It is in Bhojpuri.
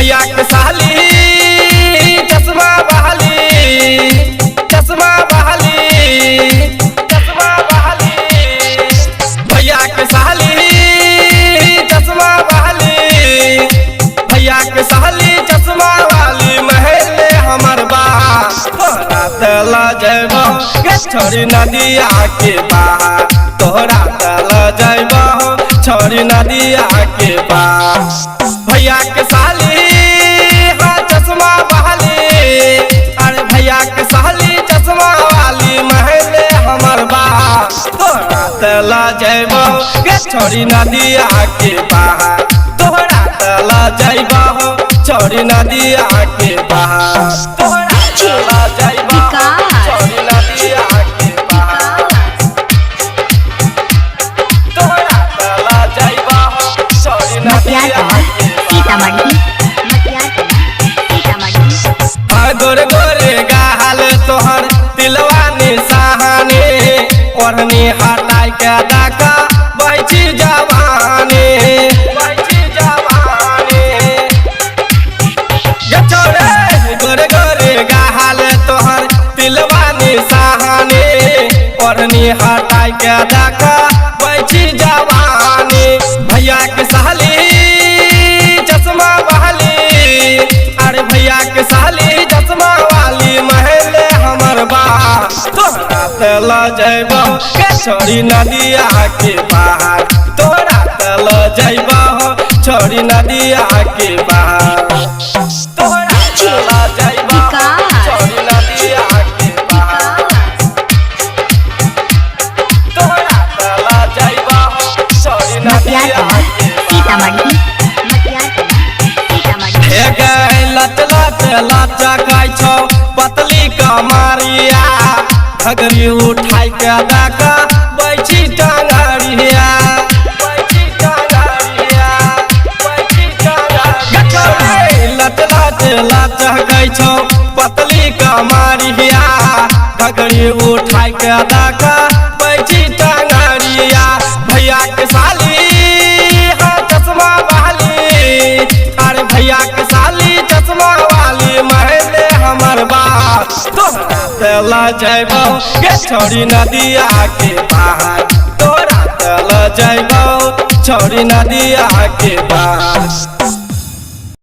भैया के साली चश्मा बहाली चश्मा बहाली चश्मा बहाली भैया के साली चश्मा बहाली भैया के साली चश्मा वाली महले हमर बा तोहरा तला जैबो छोरी नदिया के पार तोहरा तला जैबो छोरी नदिया के पार भैया के साली हाँ चश्मा बहाली अरे भैया के साली चश्मा वाली महले हमर बा तोहरा तला जैबो छोरी नदिया के पार तोहरा तला जैबो छोरी नदिया के पार तोहरा तला जैबो छोरी नदिया के पार तोहरा तला जैबो छोरी नदिया गोरे गोरे गाल तोहर तिलवा निशाने ओढ़नी हटाई के डाका बैठी जवानी बैठी जवानी छोरे गोरे गोरे गाल तोहर तिलवा निशाने ओढ़नी हटाई के डाका बैठी जवानी भैया के साली चश्मा बहाली अरे भैया के साली चश्मा वाली महले हमर बा तोहरा तला जैबो छोरी नदिया के पार तोहरा तला जैबो छोरी नदिया के पार तोहरा तला जैबो छोरी नदिया के पार तोहरा तला जैबो छोरी नदिया के पार लट लट लचकाई छौ पतली कमरिया घगरी उठाई के डाका बैठी टांगरिया बैठी टांगरिया बैठी टांगरिया लट लट लचकाई छौ पतली कमरिया घगरी उठाई के डाका बैठी टांगरिया भैया के साली हाँ चश्मा बहाली अरे भैया के साली चश्मा वाली महले हमर बा तोहरा तला जैबो छोरी नदिया के पार तोहरा तला जैबो छोरी नदिया के पार।